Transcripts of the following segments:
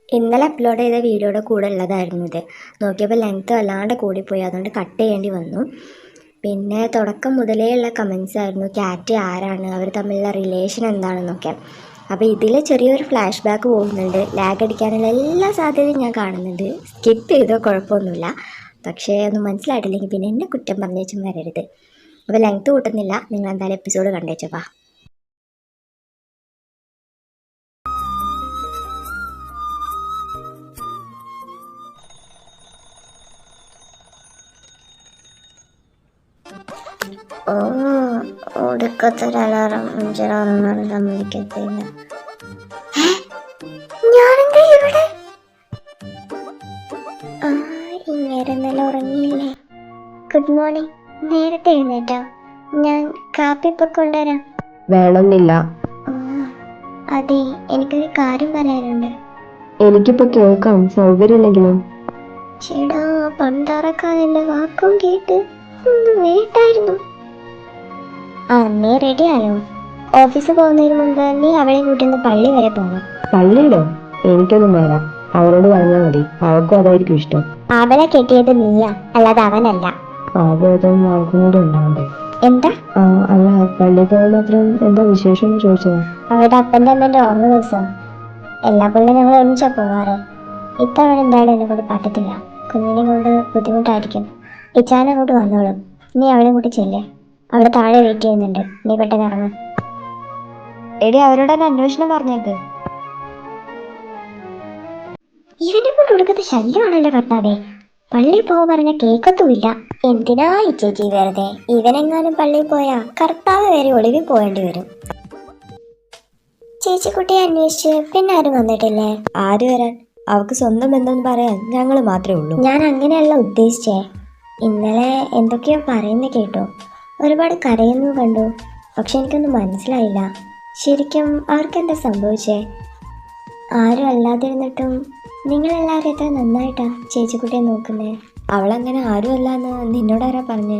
ഇന്നലെ അപ്ലോഡ് ചെയ്ത വീഡിയോയുടെ കൂടെ ഉള്ളതായിരുന്നു ഇത്. നോക്കിയപ്പോൾ ലെങ്ത്ത് വല്ലാണ്ട് കൂടിപ്പോയി, അതുകൊണ്ട് കട്ട് ചെയ്യേണ്ടി വന്നു. പിന്നെ തുടക്കം മുതലേ ഉള്ള കമൻസ് ആയിരുന്നു ക്യാറ്റ് ആരാണ്, അവർ തമ്മിലുള്ള റിലേഷൻ എന്താണെന്നൊക്കെ. അപ്പോൾ ഇതിൽ ചെറിയൊരു ഫ്ലാഷ് ബാക്ക് പോകുന്നുണ്ട്. ലാഗ് അടിക്കാനുള്ള എല്ലാ സാധ്യതയും ഞാൻ കാണുന്നുണ്ട്. സ്കിപ്പ് ചെയ്തോ കുഴപ്പമൊന്നുമില്ല, പക്ഷേ ഒന്നും മനസ്സിലായിട്ടില്ലെങ്കിൽ പിന്നെ എന്നെ കുറ്റം പറഞ്ഞേച്ചും വരരുത്. അപ്പോൾ ലെങ്ത്ത് കൂട്ടുന്നില്ല, നിങ്ങൾ എന്തായാലും എപ്പിസോഡ് കണ്ടേച്ചപ്പാ. ഒടുക്കത്തൊരലാറം അഞ്ചലാറെന്നാണ് സമ്മതിക്കത്തില്ല. ഞാനെന്താ ഇവിടെ? ഇന്നേരം ഉറങ്ങിയില്ലേ? Good morning. നേരത്തെ എഴുന്നേറ്റോ? ഞാൻ കാപ്പി ഇപ്പൊ കൊണ്ടുവരാം. വേണമെന്നില്ല. അതെ, എനിക്കൊരു കാര്യം പറയാനുണ്ട്. എനിക്കിപ്പോ കേൾക്കാം, സൗകര്യമില്ലെങ്കിലും. ചേടാ, പണ്ടാറക്കാരൻ്റെ വാക്കും കേട്ട് ഒന്ന് വേട്ടായിരുന്നു. നീ റെഡി ആയോ? ഓഫീസിൽ പോകുന്നതിന് മുമ്പ് നീ അവളെ കൂട്ടിന്ന് പള്ളി വരെ പോകണം. പള്ളിയിലോ? എനിക്കൊന്നും വേണ്ട, അവളോട് പറഞ്ഞാൽ മതി, അവൾക്കും അതായിരിക്കും ഇഷ്ടം. അവളെ കെട്ടിയത് നീയാ, അല്ലാതെ അവനല്ല. ആദ്യം അവൾക്കും കൂടെ ഉണ്ടാവണ്ടേ? എന്താ? അല്ല, പള്ളിയിൽ പോകാൻ മാത്രം എന്താ വിശേഷം എന്ന് ചോദിച്ചത്. അവളുടെ അപ്പൻ്റെ അമ്മേൻ്റെ ഓർമ്മ ദിവസം. എല്ലാ പിള്ളേരും ഞങ്ങൾ ഒരുമിച്ചാ പോകാറ്. ഇത്തവണ എന്തായാലും എന്നെ കൊണ്ട് പറ്റത്തില്ല. കുഞ്ഞിനെ കൊണ്ട് ബുദ്ധിമുട്ടായിരിക്കും. ഇച്ചാനെ അങ്ങോട്ട് വന്നോളും. നീ അവളെ കൂട്ടി ചെല്ലേ. അവിടെ താഴെ വെയിറ്റ് ചെയ്യുന്നുണ്ട്. നീ പെട്ടെന്ന് ഇറങ്ങും. എടി, അവരോട് തന്നെ അന്വേഷണം പറഞ്ഞേക്ക്. ഇവനെ കൊണ്ട് കൊടുക്കുന്ന ശല്യമാണല്ലോ കർത്താവേ. പള്ളിയിൽ പോകാൻ പറഞ്ഞ കേൾക്കത്തുമില്ല. എന്തിനാ ഈ ചേച്ചി വെറുതെ? ഇവനെങ്ങാനും പള്ളിയിൽ പോയാ കർത്താവ് വരെ ഒളിവിൽ പോകേണ്ടി വരും. ചേച്ചിക്കുട്ടിയെ അന്വേഷിച്ച് പിന്നെ ആരും വന്നിട്ടില്ലേ? ആര് വരാൻ? അവൾക്ക് സ്വന്തം ബന്ധമെന്ന് പറയാൻ ഞങ്ങൾ മാത്രമേ ഉള്ളൂ. ഞാൻ അങ്ങനെയല്ല ഉദ്ദേശിച്ചേ. ഇന്നലെ എന്തൊക്കെയോ പറയുന്ന കേട്ടു. ഒരുപാട് കരയുന്നു കണ്ടു. പക്ഷെ എനിക്കൊന്നും മനസ്സിലായില്ല. ശരിക്കും അവർക്കെന്താ സംഭവിച്ചേ? ആരും അല്ലാതിരുന്നിട്ടും നിങ്ങളെല്ലാവരും എത്ര നന്നായിട്ടാ ചേച്ചിക്കുട്ടിയെ നോക്കുന്നേ. അവളങ്ങനെ ആരും അല്ല എന്ന് നിന്നോടാരാ പറഞ്ഞേ?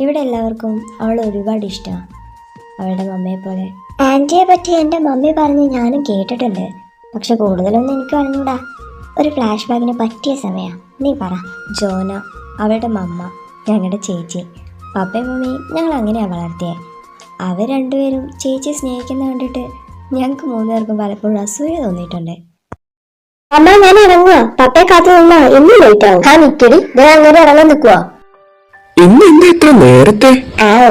ഇവിടെ എല്ലാവർക്കും അവൾ ഒരുപാട് ഇഷ്ടമാണ്, അവളുടെ മമ്മയെ പോലെ. ആൻറ്റിയെ പറ്റി എൻ്റെ മമ്മി പറഞ്ഞ് ഞാനും കേട്ടിട്ടുണ്ട്. പക്ഷെ കൂടുതലൊന്നും എനിക്ക് അറിഞ്ഞൂടാ. ഒരു ഫ്ലാഷ് ബാക്കിന് പറ്റിയ സമയമാണ്. നീ പറ. ജോന, അവളുടെ മമ്മ, ഞങ്ങളുടെ ചേച്ചി. പപ്പയും മമ്മിയും ഞങ്ങൾ അങ്ങനെയാണ് വളർത്തിയത്. അവർ രണ്ടുപേരും ചേച്ചിയെ സ്നേഹിക്കുന്ന കണ്ടിട്ട് ഞങ്ങൾക്ക് മൂന്നുപേർക്കും പലപ്പോഴും അസൂയ തോന്നിയിട്ടുണ്ട്. അമ്മ, ഞാൻ ഇറങ്ങുക. പപ്പയെ കാത്തു നിന്നാ ഇന്ന് ലേറ്റ് ആവും. നിക്കടി, ഞാൻ അങ്ങനെ ഇറങ്ങാൻ നിൽക്കുവാ. ഇന്ന് ഇത്ര നേരത്തെ?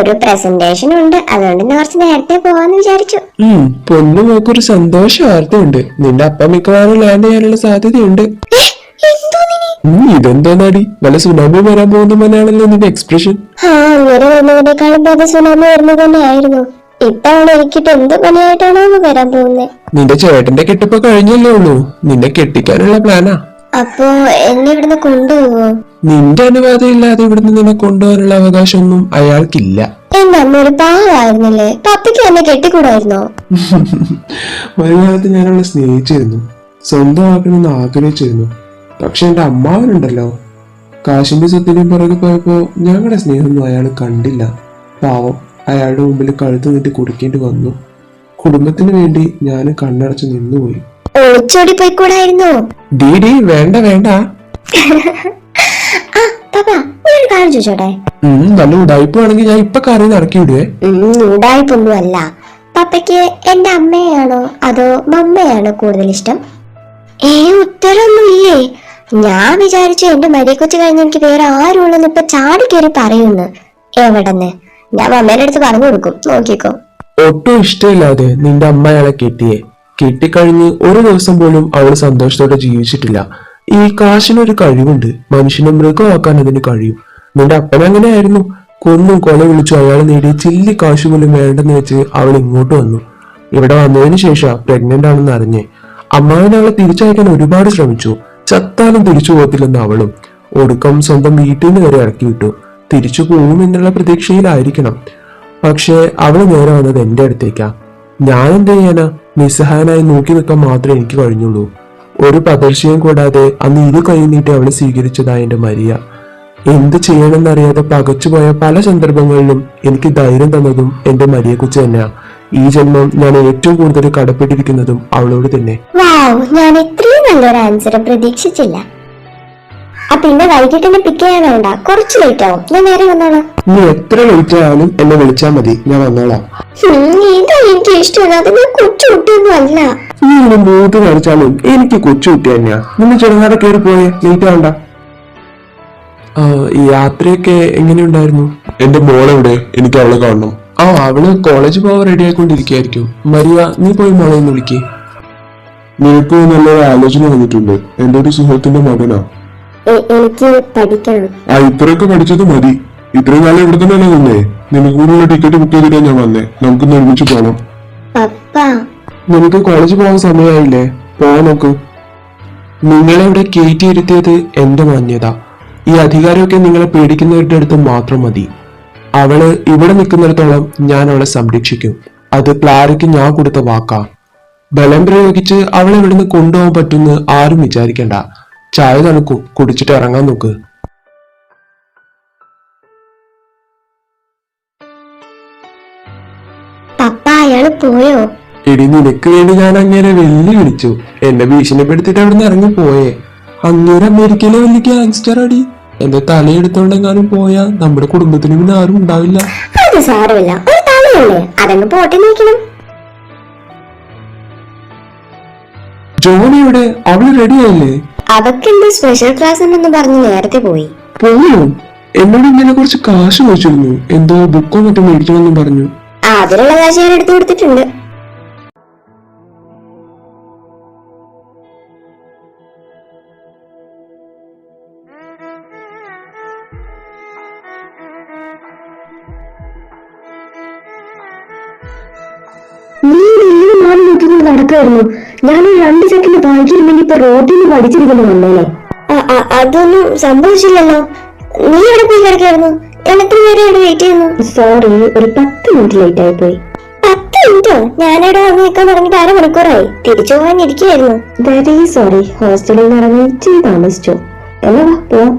ഒരു പ്രസന്റേഷൻ ഉണ്ട്, അതുകൊണ്ട് കുറച്ച് നേരത്തെ പോവാന്ന് വിചാരിച്ചു. പൊന്നു നോക്കൊരു സന്തോഷ വാർത്തയുണ്ട്. നിന്റെ അപ്പ മിക്കവാറും ലാൻഡ് ചെയ്യാനുള്ള സാധ്യതയുണ്ട്. ഇതെന്താടി, വല്ല സുനാമി വരാൻ പോകുന്ന പോലെയാണല്ലോ നിന്റെ എക്സ്പ്രഷൻ. അങ്ങനെ വരുന്നതിനേക്കാളും ഭേദം സുനാമി വരുന്നത് തന്നെയായിരുന്നു. ഇത്തവണ എനിക്കിട്ട് എന്ത് പണിയായിട്ടാണോ വരാൻ പോകുന്നത്? നിന്റെ ചേട്ടന്റെ കെട്ടിപ്പോ കഴിഞ്ഞല്ലേ ഉള്ളൂ, നിന്നെ കെട്ടിക്കാനുള്ള പ്ലാനാ. അപ്പോ എന്നെ ഇവിടുന്ന് കൊണ്ടുപോവോ? നിന്റെ അനുവാദം ഇല്ലാതെ ഇവിടുന്ന് നിന്നെ കൊണ്ടുപോകാനുള്ള അവകാശമൊന്നും അയാൾക്കില്ല. എന്റെ അമ്മ ഒരു പാവായിരുന്നില്ലേ? പപ്പയ്ക്ക് എന്നെ കെട്ടിക്കൂടായിരുന്നോ? ഒരു കാലത്ത് ഞാൻ അവളെ സ്നേഹിച്ചിരുന്നു, സ്വന്തമാക്കണമെന്ന് ആഗ്രഹിച്ചിരുന്നു. പക്ഷെ എന്റെ അമ്മാവനുണ്ടല്ലോ, കാശിന്റെ സ്വത്തിനും പുറകെ പോയപ്പോ ഞങ്ങളുടെ സ്നേഹമൊന്നും അയാൾ കണ്ടില്ല. പാവം, അയാളുടെ മുമ്പിൽ കഴുത്ത് നീട്ടി കുടിക്കേണ്ടി വന്നു. കുടുംബത്തിന് വേണ്ടി ഞാൻ കണ്ണടച്ച് നിന്നുപോയി. ഒളിച്ചോടി പോയിക്കൂടായിരുന്നോ? ഡീഡി, വേണ്ട വേണ്ട. ഒരു കാര്യം ചോദിച്ചോട്ടെ? നല്ല ഉടായ്പാണെങ്കിൽ ഞാൻ ഇപ്പൊ കാര്യം നടക്കിവിടുവേ. ഉടായ്പൊന്നും അല്ല. പപ്പയ്ക്ക് എന്റെ അമ്മയാണോ അതോ മമ്മയാണോ കൂടുതൽ ഇഷ്ടം? ഉത്തരവൊന്നുമില്ലേ? ഞാൻ വിചാരിച്ചു എന്റെ മരിയെക്കുറിച്ച് കഴിഞ്ഞ് എനിക്ക് വേറെ ആരുള്ളെന്ന് ഇപ്പൊ ചാടി കയറി പറയുന്നു. എവിടെന്ന്? ഞാൻ മമ്മേന്റെ അടുത്ത് പറഞ്ഞു കൊടുക്കും, നോക്കിക്കോ. ഒട്ടും ഇഷ്ടമില്ലാതെ നിന്റെ അമ്മ അയാളെ കെട്ടിക്കഴിഞ്ഞ് ഒരു ദിവസം പോലും അവള് സന്തോഷത്തോടെ ജീവിച്ചിട്ടില്ല. ഈ കാശിനൊരു കഴിവുണ്ട്, മനുഷ്യനെ മൃഗമാക്കാൻ അതിന് കഴിയും. നിന്റെ അപ്പനങ്ങനെയായിരുന്നു. കൊന്നും കൊല വിളിച്ചു അയാൾ നേടിയ ചില്ലി കാശ് പോലും വേണ്ടെന്ന് വെച്ച് അവൾ ഇങ്ങോട്ട് വന്നു. ഇവിടെ വന്നതിന് ശേഷം പ്രഗ്നന്റ് ആണെന്ന് അറിഞ്ഞേ അമ്മാവൻ അവളെ തിരിച്ചയക്കാൻ ഒരുപാട് ശ്രമിച്ചു. ചത്താലും തിരിച്ചു പോകത്തില്ലെന്ന് അവളും. ഒടുക്കം സ്വന്തം വീട്ടിൽ നിന്ന് വരെ ഇറക്കി വിട്ടു. തിരിച്ചു പോകുമെന്നുള്ള പ്രതീക്ഷയിലായിരിക്കണം. പക്ഷെ അവള് നേരെ വന്നത് എന്റെ അടുത്തേക്കാ. ഞാൻ എന്ത് ചെയ്യാനാ? നിസ്സഹായനായി നോക്കി നിൽക്കാൻ മാത്രമേ എനിക്ക് കഴിഞ്ഞുള്ളൂ. ഒരു പകർച്ചയും കൂടാതെ അന്ന് ഇരു കൈ നീട്ടി അവളെ സ്വീകരിച്ചതാ എന്റെ മരിയ. എന്ത് ചെയ്യണമെന്നറിയാതെ പകച്ചുപോയ പല സന്ദർഭങ്ങളിലും എനിക്ക് ധൈര്യം തന്നതും എന്റെ മരിയെക്കുറിച്ച് തന്നെയാ. ഈ ജന്മം ഞാൻ ഏറ്റവും കൂടുതൽ കടപ്പെട്ടിരിക്കുന്നതും അവളോട് തന്നെ. ഞാൻ ഇത്രയും നല്ലൊരു ആൻസർ പ്രതീക്ഷിച്ചില്ല. പിന്നെ വൈകിട്ട് എന്നെ പിക്ക് ചെയ്യാൻ വേണ്ട, കുറച്ച് ലേറ്റ് ആവും, ഞാൻ നേരെ വന്നോളാം. നീ എത്ര ലേറ്റ് ആയാലും എന്നെ വിളിച്ചാൽ മതി, ഞാൻ വന്നോളാം. ഇതാ എനിക്ക് ഇഷ്ടമല്ല, അത് ഞാൻ കൊച്ചു കുട്ടിയൊന്നും അല്ല. നീ ഇനി മൂത്ത് കാണിച്ചാലും എനിക്ക് കൊച്ചു കുട്ടി തന്നെയാ. നിങ്ങൾ ചെറുങ്ങാതെ കയറി പോയേ, ലേറ്റ് ആവണ്ട. ഈ യാത്രയൊക്കെ എങ്ങനെയുണ്ടായിരുന്നു? എന്റെ മോളെവിടെ? എനിക്ക് അവളെ കാണണം. അവള് കോളേജ് പോവാൻ റെഡി ആയിക്കൊണ്ടിരിക്കുകയായിരിക്കും. മരിയ, നീ പോയി മോളെ ഒന്ന് വിളിക്കേ. നിനക്ക് നല്ലൊരു ആലോചന വന്നിട്ടുണ്ട്. എന്റെ ഒരു സുഹൃത്തിന്റെ മകനാ. എനിക്ക് പഠിക്കണം. ഇത്രയൊക്കെ പഠിച്ചത് മതി. ഇത്രയും കാലം ഇവിടെ തന്നെയല്ലേ നിന്നേ? നിനക്ക് കൂടുതലുള്ള ടിക്കറ്റ് ബുക്ക് ചെയ്തിട്ടാ ഞാൻ വന്നേ. നമുക്കൊന്ന് ഒരുമിച്ച് പോണം. നിനക്ക് കോളേജ് പോകാൻ സമയമായില്ലേ? പോവാൻ നോക്ക്. നിങ്ങളെ ഇവിടെ കയറ്റിയിരുത്തിയത് എന്റെ മാന്യത. ഈ അധികാരമൊക്കെ നിങ്ങളെ പേടിക്കുന്നവരുടെ അടുത്ത് മാത്രം മതി. അവള് ഇവിടെ നിൽക്കുന്നിടത്തോളം ഞാൻ അവളെ സംരക്ഷിക്കും. അത് ക്ലാരയ്ക്ക് ഞാൻ കൊടുത്ത വാക്കാ. ബലം പ്രയോഗിച്ച് അവളെ ഇവിടുന്ന് കൊണ്ടുപോകാൻ പറ്റുമെന്ന് ആരും വിചാരിക്കണ്ട. ചായ തണുക്കും, കുടിച്ചിട്ട് ഇറങ്ങാൻ നോക്ക്. പപ്പ, അയാള് പോയോ? എടി, നിനക്ക് വേണ്ടി ഞാൻ അങ്ങനെ വെല്ലുവിളിച്ചു. എന്നെ ഭീഷണിപ്പെടുത്തിട്ട് അവിടുന്ന് ഇറങ്ങി പോയേ. അങ്ങേര് അമേരിക്കയിലെ വലിയ ഗാങ്സ്റ്റർ അടി. എന്റെ തലയെടുത്തോണ്ടെങ്ങാനും പോയാ നമ്മുടെ കുടുംബത്തിന് പിന്നെ ആരും ഉണ്ടാവില്ല. അത് സാരമില്ല, ഒരു തലയല്ലേ, അതങ്ങ് പോട്ടെ നോക്കണം. ജോണി എവിടെ? അവള് റെഡിയായില്ലേ? അവക്ക് എന്ത് സ്പെഷ്യൽ ക്ലാസ് ഉണ്ടെന്ന് പറഞ്ഞ് നേരത്തെ പോയി. പോയോ? എന്നോട് ഇങ്ങനെ കുറച്ച് കാശ് ചോദിച്ചിരുന്നു. എന്തോ ബുക്കോ മറ്റോ മേടിക്കണമെന്നും പറഞ്ഞു. അതിനുള്ള കാശ് ഞാൻ എടുത്തു കൊടുത്തിട്ടുണ്ട്. നടക്കായിരുന്നു. ഞാനൊരു 2 സെക്കൻഡ് താഴ്ചയിരുന്നെങ്കിൽ ഇപ്പൊ റോഡിൽ നിന്ന് പഠിച്ചിരിക്കുന്നു വന്നേനെ. അതൊന്നും സംഭവിച്ചില്ലല്ലോ. നീ എവിടെ പോയി കിടക്കായിരുന്നു? ഞാൻ എത്ര നേരം ഇവിടെ വെയിറ്റ് ചെയ്യുന്നു. സോറി, ഒരു 10 മിനിറ്റ് ലേറ്റ് ആയി പോയി. 10 മിനിറ്റോ? ഞാനിവിടെ വന്ന് നിൽക്കാൻ തുടങ്ങിയിട്ട് 1/2 മണിക്കൂറായി. തിരിച്ചു പോകാൻ ഇരിക്കുകയായിരുന്നു. വെരി സോറി, ഹോസ്റ്റലിൽ നിന്ന് ഇറങ്ങി ഇച്ചിരി താമസിച്ചു. എന്നാ പോവാം.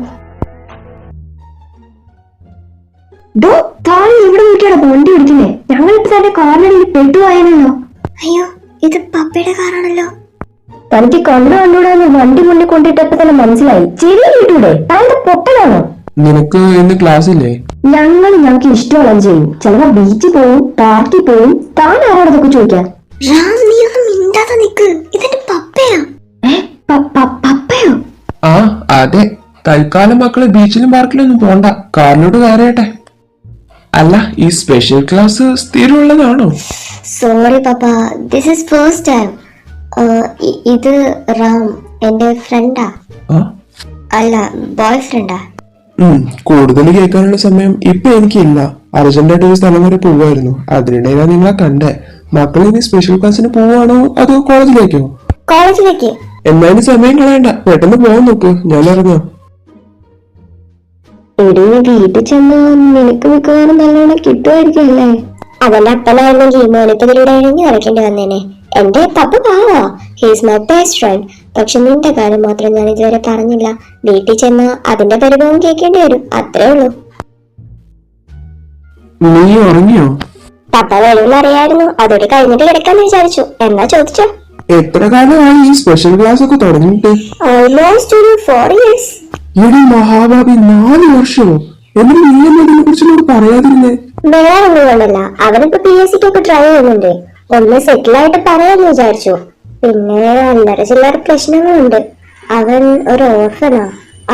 താഴെ എവിടെ നോക്കിയാണോ വണ്ടി ഓടിക്കുന്നേ? ഞങ്ങളിപ്പോ തന്നെ കാറിനടിയിൽ പെട്ടുപോയാലോ? അയ്യോ, ഇത് പപ്പയുടെ കാറാണല്ലോ. തനിക്ക് കണ്ടുകൂടാന്ന് വണ്ടി മുന്നിൽ കൊണ്ടിട്ടപ്പോ തന്നെ മനസ്സിലായി. ചെറിയ വീട്ടൂടെ? താങ്കളുടെ പൊട്ടനാണോ? നിനക്ക് ഇന്ന് ക്ലാസ് ഇല്ലേ? ഞങ്ങൾക്ക് ഇഷ്ടമുള്ള ചെയ്യും. ചിലപ്പോ ബീച്ചിൽ പോവും, പാർക്കിൽ പോവും. താൻ ആരോടൊക്കെ ചോദിക്കാം. പപ്പയോ? അതെ. തൽക്കാലം മക്കള് ബീച്ചിലും പാർക്കിലൊന്നും പോണ്ട, കാറിലോട്ട് കയറിയട്ടെ. അല്ല, ഈ സ്പെഷ്യൽ ക്ലാസ് സ്ഥിരമുള്ളതാണോ? Sorry papa, this is first time. ഇത് റാം, എന്റെ ഫ്രണ്ടാ. അല്ല, ബോയ് ഫ്രണ്ടാ. കൂടുതൽ കേൾക്കാനുള്ള സമയം ഇപ്പൊ എനിക്കില്ല. അർജന്റായിട്ട് ഒരു സ്ഥലം വരെ പോവായിരുന്നു. അതിനിടയിലാണ് നിങ്ങളെ കണ്ടേ. മക്കൾ ഇനി സ്പെഷ്യൽ ക്ലാസ്സിന് പോവാണോ അതോ കോളേജിലേക്കോ? കോളേജിലേക്ക്. എന്നാലും സമയം കളയണ്ട, പെട്ടെന്ന് പോവാൻ നോക്ക്. ഞാൻ ഇറങ്ങാം. എടി, വീട്ടിൽ ചെന്ന് നിനക്ക് മിക്കവാറും നല്ലോണം കിട്ടുമായിരിക്കും അല്ലേ? അവന്റെ അപ്പനായിരുന്നെങ്കിൽ മോനിപ്പതിലൂടെ ഇഴഞ്ഞു നടക്കേണ്ടി വന്നേനെ. എന്റെ പപ്പ പാവാ, ഹീസ് മൈ ബെസ്റ്റ് ഫ്രണ്ട്. പക്ഷെ നിന്റെ കാര്യം മാത്രം ഞാൻ ഇതുവരെ പറഞ്ഞില്ല. വീട്ടിൽ ചെന്ന് അതിന്റെ പരിഭവം കേൾക്കേണ്ടി വരും, അത്രേ ഉള്ളൂ. നീ ഉറങ്ങിയോ? പപ്പ വരുമെന്ന് അറിയായിരുന്നു, അതൊരു കഴിഞ്ഞിട്ട് കിടക്കാന്ന് വിചാരിച്ചു. എന്നാ ചോദിച്ചോ? എത്ര കാലമായി ഈ സ്പെഷ്യൽ ക്ലാസ് ഒക്കെ തുടങ്ങിയിട്ട്? ഓൾമോസ്റ്റ് ഒരു 4 years. എടി മഹാഭാവി, 4 വർഷമോ? എന്നിട്ട് നീ എന്നതിനെ കുറിച്ച് പറയാതിരുന്നേ? വേറെ ഒന്നും കൊണ്ടല്ല, അവനിപ്പോ PSCക്കൊക്കെ ട്രൈ ചെയ്യുന്നുണ്ട്. ഒന്ന് സെറ്റിൽ ആയിട്ട് പറയാന്ന് വിചാരിച്ചു. പിന്നെ അല്ലറ ചില്ലറ പ്രശ്നങ്ങളുണ്ട്. അവൻ ഒരു ഓർഫനാ,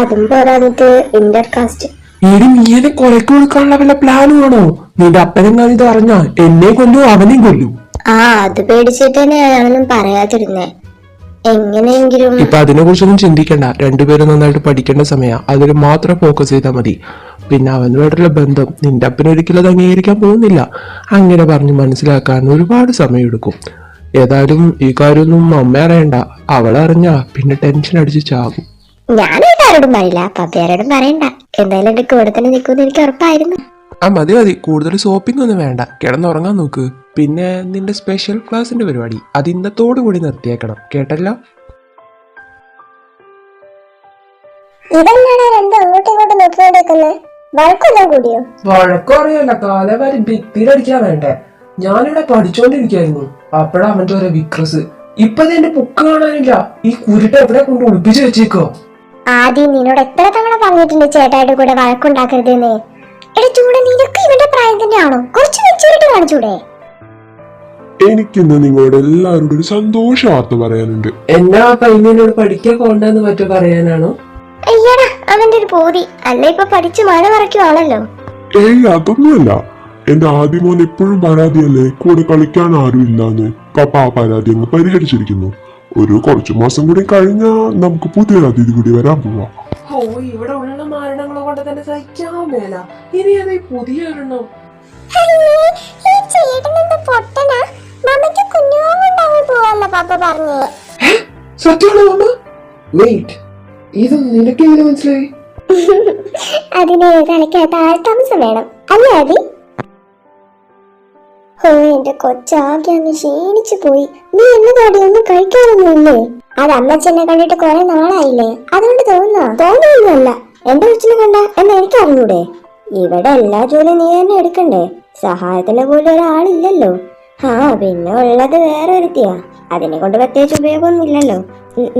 അതും പോരാഞ്ഞിട്ട് ഇന്റർ കാസ്റ്റ്. എടി, നീ എന്നെ കൊലക്ക് കൊടുക്കാനുള്ള വല്ല പ്ലാനും ആണോ? നിന്റെ അപ്പനെങ്ങാനും ഇത് അറിഞ്ഞാ എന്നെ കൊല്ലും അവനെയും കൊല്ലും. അത് പേടിച്ചിട്ട് തന്നെ അയാളൊന്നും പറയാതിരുന്നേ. എങ്ങനെയെങ്കിലും ഇപ്പൊ അതിനെ കുറിച്ചൊന്നും ചിന്തിക്കണ്ട. രണ്ടുപേരും നന്നായിട്ട് പഠിക്കേണ്ട സമയ, അതിൽ മാത്രം ഫോക്കസ് ചെയ്താൽ മതി. പിന്നെ അവനുമായിട്ടുള്ള ബന്ധം നിന്റെ അപ്പന് ഒരിക്കലും അത് അംഗീകരിക്കാൻ പോകുന്നില്ല. അങ്ങനെ പറഞ്ഞ് മനസ്സിലാക്കാൻ ഒരുപാട് സമയം എടുക്കും. ഏതായാലും ഈ കാര്യമൊന്നും അമ്മ അറിയണ്ട. അവളറിഞ്ഞാ പിന്നെ ടെൻഷൻ അടിച്ച് ചാകും. ഞാനായിട്ട് ആരോടും പറയില്ല, പപ്പയാരോടും പറയണ്ട. എന്തായാലും എന്റെ കൂടെ തന്നെ നിൽക്കുമെന്ന് എനിക്ക് ഉറപ്പായിരുന്നു. മതി മതി, കൂടുതൽ സോപ്പിംഗ് ഒന്നും വേണ്ട. കിടന്നുറങ്ങാൻ നോക്ക്. പിന്നെ നിന്റെ സ്പെഷ്യൽ ക്ലാസിന്റെ പരിപാടി അത് ഇന്നത്തോടു കൂടി നിർത്തിയേക്കണം, കേട്ടല്ലോ? ഇതെന്താണ് രണ്ടും അങ്ങോട്ടും ഇങ്ങോട്ടും നോക്കിക്കൊണ്ടിരിക്കുന്നത്? വഴക്കൊന്നും കൂടിയോ? വഴക്കറിയല്ല, കാലവാരി ഭിത്തിയിലടിക്കാൻ വേണ്ടേ. ഞാനിവിടെ പഠിച്ചോണ്ടിരിക്കായിരുന്നു. അപ്പഴാ അവന്റെ ഒരു വിക്രസ്. ഇപ്പൊ എന്റെ ബുക്ക് കാണാനില്ല. ഈ കുരുട്ട് എവിടെ കൊണ്ട് ഒളിപ്പിച്ചു വെച്ചേക്കോ? ആദ്യം നിന്നോട് എത്ര തവണ പറഞ്ഞിട്ടുണ്ട് ചേട്ടായിട്ട് കൂടെ വഴക്കുണ്ടാക്കരുതെന്നേ. എടാ ചൂടെ, നിനക്ക് ഇവന്റെ പ്രായം തന്നെയാണോ? കുറച്ച് മെച്ചൂരിറ്റി കാണിച്ചൂടെ? എനിക്കിന്ന് നിങ്ങളോട് എല്ലാവരോടും ഒരു സന്തോഷ വാർത്ത പറയാനുണ്ട്. എന്നാ പയ്യനോട് പഠിക്കാൻ പോണ്ടെന്ന് മറ്റോ പറയാനാണോ? അയ്യടാ, അവന്റെ ഒരു പോതി. അല്ല ഇപ്പൊ പഠിച്ച് മഴ മറയ്ക്കുവാണല്ലോ. ഏയ് അതൊന്നുമല്ല. എന്റെ ആദ്യമോൻ എപ്പോഴും പരാതിയല്ലേ, കൂടെ കളിക്കാൻ ആരും ഇല്ലാന്ന്. പപ്പ ആ പരാതി അങ്ങ് പരിഹരിച്ചിരിക്കുന്നു. ഒരു കുറച്ചു മാസം കൂടി കഴിഞ്ഞാ നമുക്ക് പുതിയ അതിഥി കൂടി വരാൻ പോവാ. ഓ, ഇവിടെ ഉള്ള മരണങ്ങളെ കൊണ്ട് തന്നെ സഹിക്കാൻ മേല. ഇനി അതേ പുതിയ എണ്ണം. സത്യമാണോ അമ്മ? വെയിറ്റ്, ഇത് നിനക്ക് എങ്ങനെ മനസ്സിലായി? അതിന് തലയ്ക്കകത്ത് ആൾത്താമസം വേണം അല്ലേ അതി? ഓ, എന്റെ കൊച്ചാകെ അങ്ങ് ക്ഷീണിച്ചു പോയി. നീ എന്നതാടി ഒന്നും കഴിക്കാനൊന്നുമില്ലേ? അത് അമ്മച്ചെന്നെ കണ്ടിട്ട് കുറെ നാളായില്ലേ, അതുകൊണ്ട് തോന്നുന്നല്ല. എന്റെ കൊച്ചിനെ കണ്ട എന്ന് എനിക്ക് അറിഞ്ഞൂടെ? ഇവിടെ എല്ലാ ജോലിയും നീ തന്നെ എടുക്കണ്ടേ? സഹായത്തിന് പോലും ഒരാളില്ലല്ലോ. ആ, പിന്നെ ഉള്ളത് വേറെ ഒരുത്തിയാ. അതിനെ കൊണ്ട് പ്രത്യേകിച്ച് ഉപയോഗമൊന്നുമില്ലല്ലോ.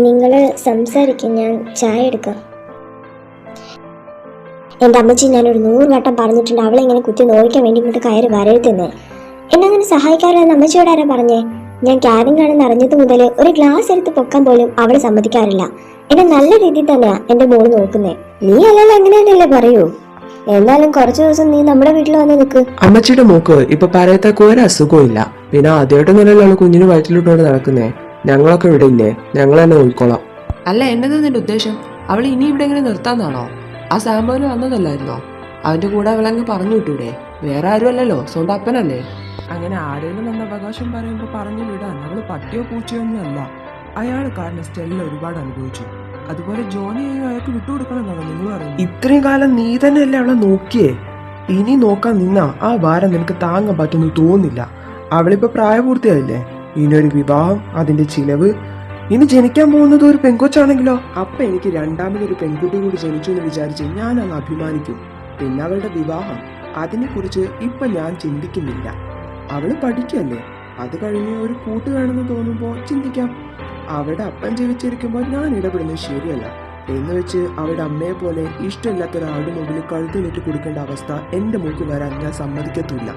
നിങ്ങള് സംസാരിക്കും, ഞാൻ ചായ എടുക്കാം. എന്റെ അമ്മച്ചി ഞാനൊരു 100 വട്ടം പറഞ്ഞിട്ടുണ്ട് അവളെ ഇങ്ങനെ കുത്തി നോക്കാൻ വേണ്ടി ഇങ്ങോട്ട് കയറി വരരുതെന്ന്. എന്നെ അങ്ങനെ സഹായിക്കാറില്ലെന്ന് അമ്മച്ചിയോട് ആരാ പറഞ്ഞേ? ഞാൻ ക്യാരിങ് ആണെന്ന് അറിഞ്ഞത് മുതൽ ഒരു ഗ്ലാസ് എടുത്ത് പൊക്കാൻ പോലും അവള് സമ്മതിക്കാറില്ല. എന്നെ നല്ല രീതിയിൽ തന്നെയാ എന്റെ മോള് നോക്കുന്നേ. നീ അല്ലല്ലോ അങ്ങനെയല്ലേ പറയൂ. എന്നാലും കുറച്ചു ദിവസം നീ നമ്മുടെ വീട്ടിൽ വന്ന് നിൽക്ക്. അമ്മച്ചിയുടെ മോക്ക് ഇപ്പൊ പറയത്തക്ക ഒരു അസുഖവും ഇല്ല. പിന്നെ ആദ്യമായിട്ടൊന്നുമല്ലല്ലോ കുഞ്ഞിന് വയറ്റിലിട്ടോണ്ട് നടക്കുന്നേ. ഞങ്ങളൊക്കെ ഇവിടെ ഇല്ലേ, ഞങ്ങൾ തന്നെ നോക്കിക്കോളാം. അല്ല, എന്നതാ നിന്റെ ഉദ്ദേശം? അവൾ ഇനി ഇവിടെ എങ്ങനെ നിർത്താന്നാണോ? ആ സാമ്പോന് വന്നതല്ലായിരുന്നോ? അവന്റെ കൂടെ അവളങ്ങ് പറഞ്ഞു വിട്ടൂടെ? വേറെ ആരും അല്ലല്ലോ, സ്വന്തം അപ്പനല്ലേ. അങ്ങനെ ആരെങ്കിലും വന്ന അവകാശം പറയുമ്പോ പറഞ്ഞു വിടാൻ അവള് പട്ടിയോ പൂച്ചയോ ഒന്നും അല്ല. അയാൾ കാരണം സ്റ്റെല്ല ഒരുപാട് അനുഭവിച്ചു. അതുപോലെ ജോണിയെയും അയാൾക്ക് വിട്ടുകൊടുക്കണമെന്നാണ് നിങ്ങൾ പറയുന്നത്. ഇത്രയും കാലം നീ തന്നെയല്ലേ അവളെ നോക്കിയേ. ഇനി നോക്കാൻ നിന്നാ ആ ഭാരം നിനക്ക് താങ്ങാൻ പറ്റുമെന്ന് തോന്നില്ല. അവളിപ്പോ പ്രായപൂർത്തിയായില്ലേ. ഇനിയൊരു വിവാഹം, അതിന്റെ ചിലവ്. ഇനി ജനിക്കാൻ പോകുന്നത് ഒരു പെൺകൊച്ചാണെങ്കിലോ? അപ്പൊ എനിക്ക് രണ്ടാമതൊരു പെൺകുട്ടി കൂടി ജനിച്ചു എന്ന് വിചാരിച്ച് ഞാൻ അങ്ങ് അഭിമാനിക്കും. പിന്നെ അവളുടെ വിവാഹം, അതിനെ കുറിച്ച് ഇപ്പൊ ഞാൻ ചിന്തിക്കുന്നില്ല. അവള് പഠിക്കല്ലേ, അത് കഴിഞ്ഞ് ഒരു കൂട്ട് വേണമെന്ന് തോന്നുമ്പോ ചിന്തിക്കാം. അവളുടെ അപ്പൻ ജീവിച്ചിരിക്കുമ്പോൾ ഞാൻ ഇടപെടുന്നത് ശരിയല്ല എന്ന് വെച്ച് അവളുടെ അമ്മയെ പോലെ ഇഷ്ടമില്ലാത്ത ഒരാളുടെ മുമ്പിൽ കഴുത്തിനിട്ട് കൊടുക്കേണ്ട അവസ്ഥ എന്റെ മൂക്ക് വരാൻ ഞാൻ സമ്മതിക്കത്തില്ല.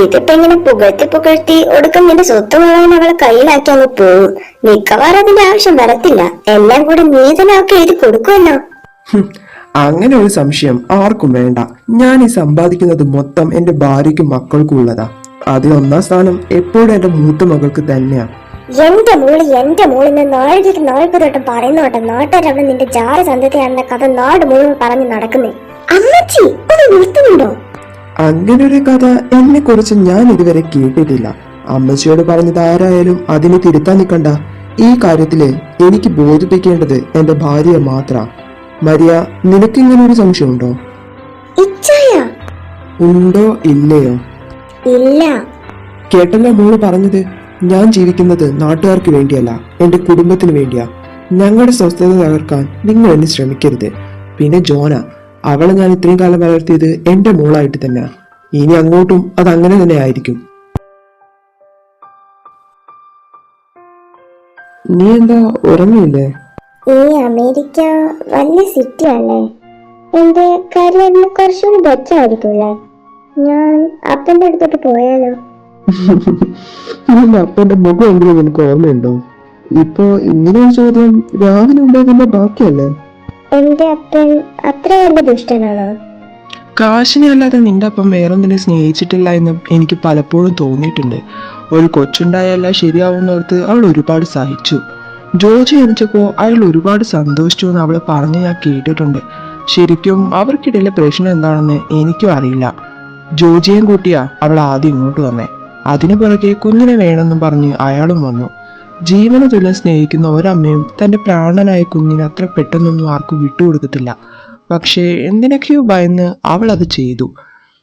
ഇതിപ്പോ ഇങ്ങനെ പുകഴ്ത്തി ഒടുക്കം നിന്റെ സ്വത്ത് മുഴുവൻ അവളെ കയ്യിലാക്കി അങ്ങ് പോവും. മിക്കവാറും അതിന്റെ ആവശ്യം വരത്തില്ല. എല്ലാം കൂടി നീ തന്നെ അവൾക്ക് എഴുതി കൊടുക്കുമല്ലോ. അങ്ങനെ ഒരു സംശയം ആർക്കും വേണ്ട. ഞാൻ ഈ സമ്പാദിക്കുന്നത് മൊത്തം എന്റെ ഭാര്യയ്ക്കും മക്കൾക്കും ഉള്ളതാ. അതിൽ 1ാം സ്ഥാനം എപ്പോഴും എന്റെ മൂത്ത മകൾക്ക് തന്നെയാ. എന്റെ മോളിന്ന് 40 വട്ടം പറയുന്നോട്ടെ നാട്ടുകാരവിടെ നിന്റെ ജാര സന്ധ്യതയാണെന്ന കഥ നാട് മുഴുവൻ പറഞ്ഞു നടക്കുന്നേ. അമ്മച്ചി ഒന്ന് നിർത്തുന്നുണ്ടോ? അങ്ങനെ ഒരു കഥ എന്നെ കുറിച്ച് ഞാൻ ഇതുവരെ കേട്ടിട്ടില്ല. അമ്മച്ചിയോട് പറഞ്ഞത് ആരായാലും അതിനെ തിരുത്താൻ നിൽക്കണ്ട. ഈ കാര്യത്തില് എനിക്ക് ബോധിപ്പിക്കേണ്ടത് എന്റെ ഭാര്യയെ മാത്ര. മരിയ, നിനക്ക് ഇങ്ങനെ ഒരു സംശയം ഉണ്ടോ? ഉണ്ടോ ഇല്ലയോ? ഇല്ല. കേട്ടല്ലോ മോള് പറഞ്ഞത്. ഞാൻ ജീവിക്കുന്നത് നാട്ടുകാർക്ക് വേണ്ടിയല്ല, എന്റെ കുടുംബത്തിന് വേണ്ടിയാ. ഞങ്ങളുടെ സ്വസ്ഥത തകർക്കാൻ നിങ്ങൾ എന്നെ ശ്രമിക്കരുത്. പിന്നെ ജോന, അവളെ ഞാൻ ഇത്രയും കാലം വളർത്തിയത് എന്റെ മോളായിട്ട് തന്നെ. ഇനി അങ്ങോട്ടും അത് അങ്ങനെ തന്നെ ആയിരിക്കും. നീ എന്താ ഉറങ്ങിയില്ലേ? ഈ അമേരിക്ക വലിയ സിറ്റി അല്ലേ? എന്റെ കാര്യം കുറച്ചുകൂടി ബെറ്ററായിരിക്കുമല്ലേ? ഞാൻ അപ്പന്റെ അടുത്തോട്ട് പോയാലോ? അപ്പന്റെ മുഖം എങ്കിലും നിനക്ക് ഓർമ്മയുണ്ടോ? ഇപ്പൊ ഇങ്ങനൊരു ചോദ്യം രാവിലെ ഉണ്ടാകുന്ന ബാക്കിയല്ലേ? എന്റെ അപ്പൻ അത്ര വലിയ ദുഷ്ടനാണോ? കാശിനെ അല്ലാതെ നിന്റെ അപ്പം വേറൊന്നിനെ സ്നേഹിച്ചിട്ടില്ല എന്ന് എനിക്ക് പലപ്പോഴും തോന്നിയിട്ടുണ്ട്. ഒരു കൊച്ചുണ്ടായെല്ലാം ശരിയാവുന്നോർത്ത് അവൾ ഒരുപാട് സഹിച്ചു. ജോജി ജനിച്ചപ്പോൾ അയാൾ ഒരുപാട് സന്തോഷിച്ചു എന്ന് അവൾ പറഞ്ഞ് ഞാൻ കേട്ടിട്ടുണ്ട്. ശരിക്കും അവർക്കിടയിലെ പ്രശ്നം എന്താണെന്ന് എനിക്കും അറിയില്ല. ജോജിയും കൂട്ടിയാ അവൾ ആദ്യം ഇങ്ങോട്ട് വന്നേ. അതിനു പുറകെ കുഞ്ഞിനെ വേണമെന്നും പറഞ്ഞ് അയാളും വന്നു. ജീവന തുല്യം സ്നേഹിക്കുന്ന ഒരമ്മയും തന്റെ പ്രാണനായ കുഞ്ഞിനെ അത്ര പെട്ടെന്നൊന്നും ആർക്കും വിട്ടുകൊടുക്കത്തില്ല. പക്ഷേ എന്തിനൊക്കെയോ ഭയന്ന് അവൾ അത് ചെയ്തു.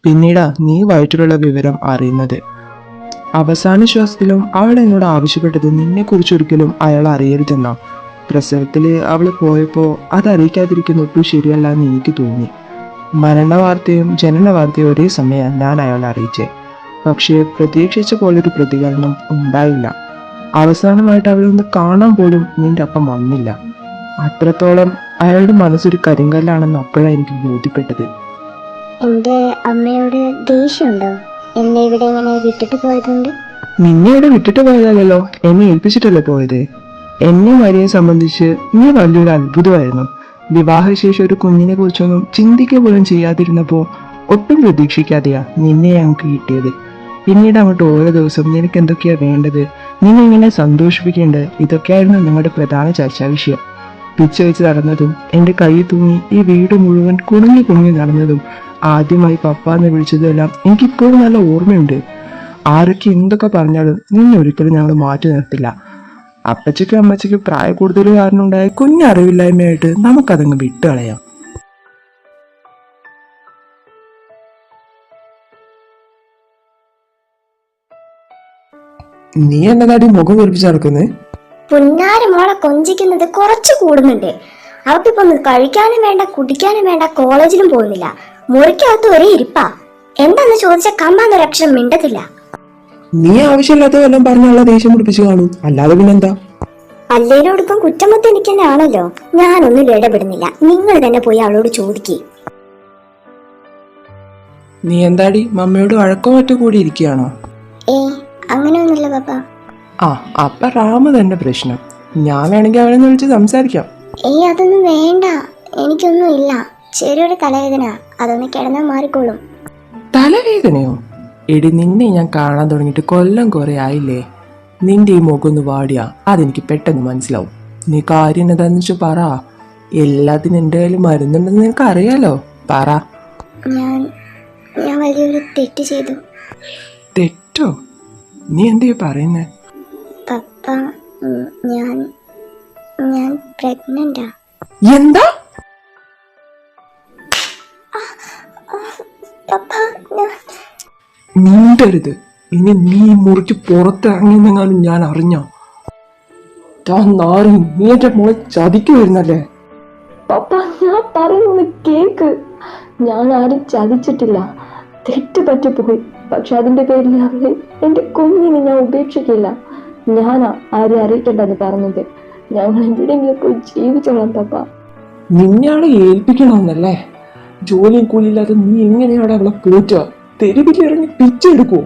പിന്നീടാ നീ വയറ്റിലുള്ള വിവരം അറിയുന്നത്. അവസാന ശ്വാസത്തിലും അവൾ എന്നോട് ആവശ്യപ്പെട്ടത് നിന്നെക്കുറിച്ചൊരിക്കലും അയാൾ അറിയരുതെന്നാ. പ്രസവത്തില് അവൾ പോയപ്പോൾ അതറിയിക്കാതിരിക്കുന്ന ഒട്ടും ശരിയല്ല എന്ന് എനിക്ക് തോന്നി. മരണവാർത്തയും ജനന വാർത്തയും ഒരേ സമയം ഞാൻ അയാളെ അറിയിച്ചേ. പക്ഷേ പ്രതീക്ഷിച്ച പോലൊരു പ്രതികരണം ഉണ്ടായില്ല. അവസാനമായിട്ട് അവരൊന്ന് കാണാൻ പോലും നിന്റെ അപ്പം വന്നില്ല. അത്രത്തോളം അയാളുടെ മനസ്സൊരു കരിങ്കല്ലാണെന്ന് അപ്പോഴാണ് എനിക്ക് ബോധ്യപ്പെട്ടത്. എൻ്റെ അമ്മയോട് ദേഷ്യമുണ്ടോ എന്നെ ഇവിടെ ഇങ്ങനെ വിട്ടിട്ട് പോയതുകൊണ്ട്? നിന്നെ ഇവിടെ വിട്ടിട്ട് പോയതല്ലോ, എന്നെ ഏൽപ്പിച്ചിട്ടല്ലേ പോയത്. എന്നെ മരിയെ സംബന്ധിച്ച് നീ വലിയൊരു അത്ഭുതമായിരുന്നു. വിവാഹശേഷം ഒരു കുഞ്ഞിനെ കുറിച്ചൊന്നും ചിന്തിക്കുക പോലും ചെയ്യാതിരുന്നപ്പോൾ ഒട്ടും പ്രതീക്ഷിക്കാതെയാ നിന്നെ ഞങ്ങൾക്ക് കിട്ടിയത്. പിന്നീട് അങ്ങോട്ട് ഓരോ ദിവസം നിനക്ക് എന്തൊക്കെയാ വേണ്ടത്, നിന്നെ എങ്ങനെ സന്തോഷിപ്പിക്കേണ്ടത്, ഇതൊക്കെയായിരുന്നു നിങ്ങളുടെ പ്രധാന ചർച്ചാ വിഷയം. പിച്ച വെച്ച് നടന്നതും എൻ്റെ കൈ തൂങ്ങി ഈ വീട് മുഴുവൻ കുണുങ്ങി കുണുങ്ങി നടന്നതും ആദ്യമായി പപ്പ എന്ന് വിളിച്ചതെല്ലാം എനിക്കിപ്പോഴും നല്ല ഓർമ്മയുണ്ട്. ആരൊക്കെ എന്തൊക്കെ പറഞ്ഞാലും നിന്നെ ഒരിക്കലും ഞങ്ങൾ മാറ്റി നിർത്തില്ല. അപ്പച്ചയ്ക്കും അമ്മച്ചയ്ക്കും പ്രായ കൂടുതൽ കാരണം ഉണ്ടായ കുഞ്ഞറിവില്ലായ്മയായിട്ട് നമുക്കതങ്ങ് വിട്ടുകളയാം. നീ എന്നതാടി മുഖം വീർപ്പിച്ച് നടക്കുന്നത്? പുന്നാര മോളെ കൊഞ്ചിക്കുന്നത് കുറച്ച് കൂടുന്നുണ്ട്. അവക്കിപ്പോ ഒന്ന് കഴിക്കാനും വേണ്ട, കുടിക്കാനും വേണ്ട, കോളേജിലും പോകുന്നില്ല, മുറിക്കകത്ത് ഒരേ ഇരിപ്പാ. എന്താന്ന് ചോദിച്ച കമ്പാന്നൊരു അക്ഷരം മിണ്ടത്തില്ല. നീ ആവശ്യമില്ലാത്ത വല്ലതും പറഞ്ഞുള്ള ദേഷ്യം പിടിപ്പിച്ച് കാണും, അല്ലാതെ പിന്നെന്താ? അല്ലേലോടൊപ്പം കുറ്റമൊക്കെ എനിക്ക് തന്നെ ആണല്ലോ. ഞാനൊന്നും ഇടപെടുന്നില്ല, നിങ്ങൾ തന്നെ പോയി അവളോട് ചോദിക്കേ. നീ എന്താടി മമ്മയോട് വഴക്കോ മറ്റോ കൂടി ഇരിക്കുകയാണോ? അങ്ങനെയൊന്നുമില്ല പാപ്പ. അപ്പൊ റാമ തന്നെ പ്രശ്നം. ഞാൻ വേണമെങ്കിൽ അവനെ വിളിച്ച് സംസാരിക്കാം. അതൊന്നും വേണ്ട, എനിക്കൊന്നും ഇല്ല. ചെറിയൊരു തലവേദന, അതൊന്ന് കിടന്നാൽ മാറിക്കോളും. തലവേദനയോ? എടി നിന്നെ ഞാൻ കാണാൻ തുടങ്ങിയിട്ട് കൊല്ലം കുറെ ആയില്ലേ. നിന്റെ ഈ മുഖം ഒന്ന് വാടിയാ അതെനിക്ക് പെട്ടെന്ന് മനസ്സിലാവും. നീ കാര്യം എന്താന്ന് വെച്ചാൽ പറ. എല്ലാത്തിനും എൻ്റെ കയ്യിൽ മരുന്നുണ്ടെന്ന് നിനക്ക് അറിയാലോ, പറ. ഞാൻ വലിയൊരു തെറ്റ് ചെയ്തു. തെറ്റോ? നീ എന്തിനാ പറയുന്നേ? പപ്പ, ഞാൻ പ്രഗ്നന്റാ. എന്താ? പപ്പ, നീണ്ടരുത്. ഇനി നീ മുറിക്ക് പുറത്തിറങ്ങിയെന്നെങ്ങാനും ഞാൻ അറിഞ്ഞോ? നാറി, നീ എന്റെ മോളെ ചതിക്കുമായിരുന്നല്ലേ? പപ്പ, ഞാൻ പറയുന്നത് കേക്ക്. ഞാൻ ആരും ചതിച്ചിട്ടില്ല. തെറ്റ് പറ്റിപ്പോയി. പക്ഷെ അതിന്റെ പേരിൽ അവളെ, എന്റെ കുഞ്ഞിനെ ഞാൻ ഉപേക്ഷിക്കില്ല. ഞാനാ ആരെ അറിയിക്കണ്ടെന്ന് പറഞ്ഞത്. ഞങ്ങൾ എവിടെയെങ്കിലും പോയി ജീവിച്ചോളാം പപ്പ. നിന്നെയാളെ ഏൽപ്പിക്കണമെന്നല്ലേ? ജോലിയും കൂലിയില്ലാതെ നീ എങ്ങനെയാണ് അവളെ പോറ്റുക? തെരുവിലിറങ്ങി പിച്ചെടുക്കുവോ?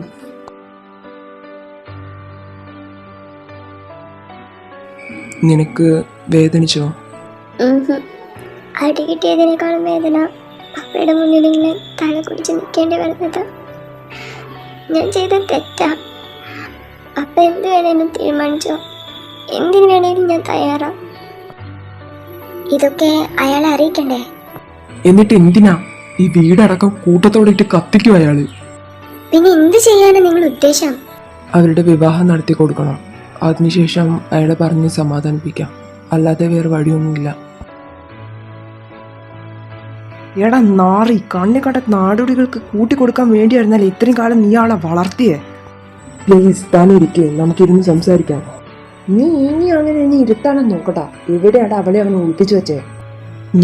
നിനക്ക് വേദനിച്ചോ? അടി കിട്ടിയതിനേക്കാളും വേദന പപ്പയുടെ മുന്നിൽ ഇങ്ങനെ തല കുടിച്ച് നിൽക്കേണ്ടി വരുന്നത്. ഞാൻ ചെയ്ത തെറ്റാ. പപ്പ എന്ത് വേണേലും തീരുമാനിച്ചോ, എന്തിനു വേണേലും ഞാൻ തയ്യാറാ. ഇതൊക്കെ അയാളെ അറിയിക്കണ്ടേ? എന്നിട്ട് എന്തിനാ ഈ വീടടക്കം കൂട്ടത്തോടെ ഇട്ട് കത്തിക്കും അയാള്? പിന്നെ എന്ത് ചെയ്യാനാ നിങ്ങൾ ഉദ്ദേശം? അവരുടെ വിവാഹം നടത്തി കൊടുക്കണം. അതിനുശേഷം അയാളെ പറഞ്ഞ് സമാധാനിപ്പിക്കാം. അല്ലാതെ വേറെ വഴിയൊന്നുമില്ല. എടാ നാറി, കണ്ണി കണ്ട നാടോടികൾക്ക് കൂട്ടിക്കൊടുക്കാൻ വേണ്ടിയായിരുന്നല്ലേ ഇത്രയും കാലം നീ ആളെ വളർത്തിയേ. പ്ലീസ് താനിരിക്കേ, നമുക്കിരുന്ന് സംസാരിക്കാം. നീ ഇനി അങ്ങനെ ഇനി ഇരുത്താണെന്ന് നോക്കട്ടാ. എവിടെയാണ് അവളെ അവനെ ഒളിപ്പിച്ചു വെച്ചേ?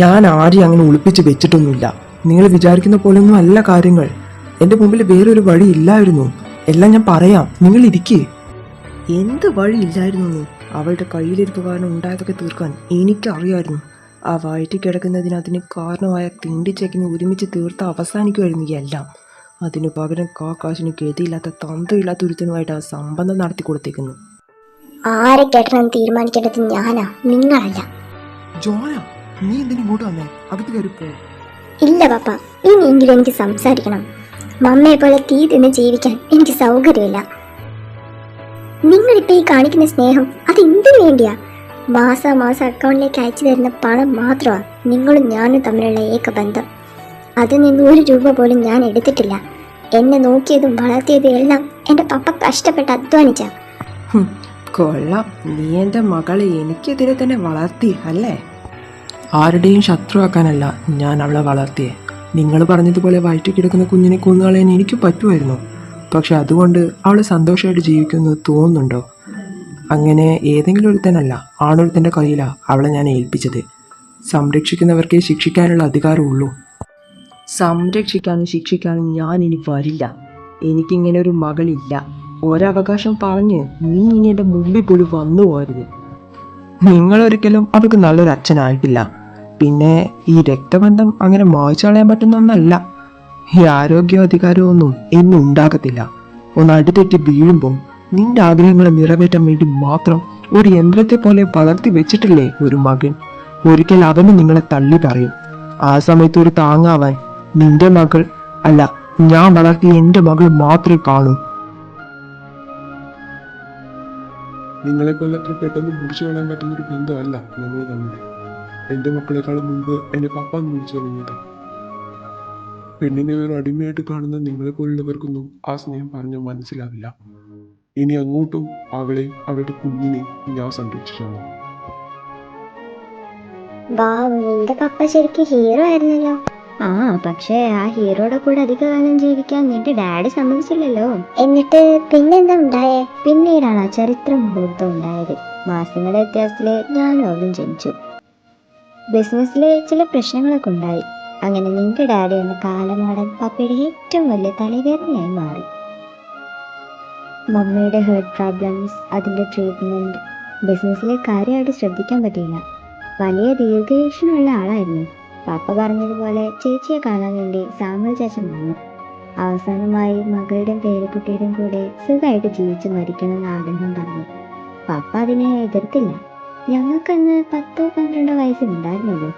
ഞാൻ ആരെയും അങ്ങനെ ഒളിപ്പിച്ച് വെച്ചിട്ടൊന്നുമില്ല. നിങ്ങൾ വിചാരിക്കുന്ന പോലെയൊന്നും അല്ല കാര്യങ്ങൾ. എൻ്റെ മുമ്പിൽ വേറൊരു വഴി ഇല്ലായിരുന്നു. എല്ലാം ഞാൻ പറയാം, നിങ്ങൾ ഇരിക്കേ. എന്ത് വഴി ഇല്ലായിരുന്നു? അവളുടെ കയ്യിലിരിപ്പ് കാരണം ഉണ്ടായതൊക്കെ തീർക്കാൻ എനിക്കറിയായിരുന്നു. ആ വയറ്റി കിടക്കുന്നതിന് അതിന് കാരണമായ തിണ്ടിച്ചേക്കിന് ഒരുമിച്ച് തീർത്ത് അവസാനിക്കുമായിരുന്നു എല്ലാം. അതിനു പകരം കാശിന് ഗതിയില്ലാത്ത തന്തയില്ലാത്ത ഒരുത്തനുമായിട്ട് ആ സംബന്ധം നടത്തി കൊടുത്തേക്കുന്നു. ആരെ കെട്ടണം തീരുമാനിക്കേണ്ടത് ഞാനാ, നിങ്ങളല്ല. ജോന, നീ എന്തിനും ഇങ്ങോട്ട് വന്നേ? അകത്ത് കയറിപ്പോ. ഇല്ല പാപ്പ, ഇനിയെങ്കിലും എനിക്ക് സംസാരിക്കണം. മമ്മയെ പോലെ തീ തിന്ന് ജീവിക്കാൻ എനിക്ക് സൗകര്യമില്ല. നിങ്ങളിപ്പോൾ ഈ കാണിക്കുന്ന സ്നേഹം അത് എന്തിനു വേണ്ടിയാ? മാസാമാസം അക്കൗണ്ടിലേക്ക് അയച്ചു തരുന്ന പണം മാത്രമാണ് നിങ്ങളും ഞാനും തമ്മിലുള്ള ഏക ബന്ധം. അതിൽ നിന്ന് 1 രൂപ പോലും ഞാൻ എടുത്തിട്ടില്ല. എന്നെ നോക്കിയതും വളർത്തിയതും എല്ലാം എൻ്റെ പപ്പ കഷ്ടപ്പെട്ട് അധ്വാനിച്ച. കൊള്ളാം, നീ എൻ്റെ മകളെ എനിക്കെതിരെ തന്നെ വളർത്തി അല്ലേ? ആരുടെയും ശത്രുവാക്കാനല്ല ഞാൻ അവളെ വളർത്തിയേ. നിങ്ങൾ പറഞ്ഞതുപോലെ വയറ്റി കിടക്കുന്ന കുഞ്ഞിനെ കൊന്നുകളയാൻ എനിക്ക് പറ്റുമായിരുന്നു. പക്ഷെ അതുകൊണ്ട് അവൾ സന്തോഷമായിട്ട് ജീവിക്കുമെന്ന് തോന്നുന്നുണ്ടോ? അങ്ങനെ ഏതെങ്കിലും ഒരുത്തനല്ല, ആണൊരുത്തൻ്റെ കയ്യിലാണ് അവളെ ഞാൻ ഏൽപ്പിച്ചത്. സംരക്ഷിക്കുന്നവർക്കേ ശിക്ഷിക്കാനുള്ള അധികാരമുള്ളൂ. സംരക്ഷിക്കാനും ശിക്ഷിക്കാനും ഞാൻ ഇനി വരില്ല. എനിക്കിങ്ങനെ ഒരു മകളില്ല. ഒരവകാശം പറഞ്ഞ് നീ ഇനി എൻ്റെ മുമ്പിൽ പോലും വന്നു പോരുത്. നിങ്ങളൊരിക്കലും അവൾക്ക് നല്ലൊരു അച്ഛനായിട്ടില്ല. പിന്നെ ഈ രക്തബന്ധം അങ്ങനെ മായ്ച്ചു കളയാൻ പറ്റുന്ന ഒന്നല്ല. ഈ ആരോഗ്യ അധികാരമൊന്നും എന്നും ഉണ്ടാകത്തില്ല. ഒന്ന് അടിതെറ്റി വീഴുമ്പോൾ നിന്റെ ആഗ്രഹങ്ങളെ നിറവേറ്റാൻ വേണ്ടി മാത്രം ഒരു യന്ത്രത്തെ പോലെ വളർത്തി വെച്ചിട്ടില്ലേ ഒരു മകൻ. ഒരിക്കൽ അവന് നിങ്ങളെ തള്ളി പറയും. ആ സമയത്ത് ഒരു താങ്ങാവാൻ നിന്റെ മകൾ അല്ല, ഞാൻ വളർത്തിയ എൻ്റെ മകൾ മാത്രമേ കാണൂ. നിങ്ങളെ പോലെ അത്ര പെട്ടെന്ന് മുറിച്ചു കളയാൻ പറ്റുന്ന ഒരു ബന്ധമല്ല നമ്മൾ തമ്മിൽ. എൻ്റെ മക്കളെക്കാളും മുമ്പ് എൻ്റെ പപ്പ എന്ന് വിളിച്ചു തുടങ്ങിയത്. പെണ്ണിനെ ഒരു അടിമയായിട്ട് കാണുന്ന നിങ്ങളെ പോലുള്ളവർക്കൊന്നും ആ സ്നേഹം പറഞ്ഞാൽ മനസ്സിലാവില്ല. ഇനി അങ്ങോട്ടും അവളെയും അവളുടെ കുഞ്ഞിനെയും ഞാൻ സംരക്ഷിച്ചോളാം. നിന്റെ പപ്പ ശരിക്കും ഹീറോ ആയിരുന്നല്ലോ. പക്ഷേ ആ ഹീറോയുടെ കൂടെ അധിക കാലം ജീവിക്കാൻ നിന്റെ ഡാഡി സമ്മതിച്ചില്ലല്ലോ. എന്നിട്ട് പിന്നെന്താ ഉണ്ടായേ? പിന്നീടാണ് ആ ചരിത്ര മുഹൂർത്തം ഉണ്ടായത്. മാസങ്ങളുടെ വ്യത്യാസത്തില് ഞാനും അവളും ജനിച്ചു. ബിസിനസ്സിലെ ചില പ്രശ്നങ്ങളൊക്കെ ഉണ്ടായി. അങ്ങനെ നിന്റെ ഡാഡി എന്ന കാലമാടൻ പപ്പയുടെ ഏറ്റവും വലിയ തലവേദനയായി മാറി. മമ്മിയുടെ ഹെർട്ട് പ്രോബ്ലംസ്, അതിൻ്റെ ട്രീറ്റ്മെൻറ്റ്, ബിസിനസ്സിലെ കാര്യമായിട്ട് ശ്രദ്ധിക്കാൻ പറ്റിയില്ല. വലിയ ദീർഘവീക്ഷണമുള്ള ആളായിരുന്നു. പാപ്പ പറഞ്ഞതുപോലെ ചേച്ചിയെ കാണാൻ വേണ്ടി സാമുവൽ ചേച്ചൻ വന്നു. അവസാനമായി മകളുടെയും പേരക്കുട്ടിയുടെയും കൂടെ സുഖമായിട്ട് ജീവിച്ച് മരിക്കണമെന്ന് ആഗ്രഹം പറഞ്ഞു. പാപ്പ അതിനെ എതിർത്തില്ല. ഞങ്ങൾക്കന്ന് 10-12 വയസ്സുണ്ടായിരുന്നുള്ളൂ.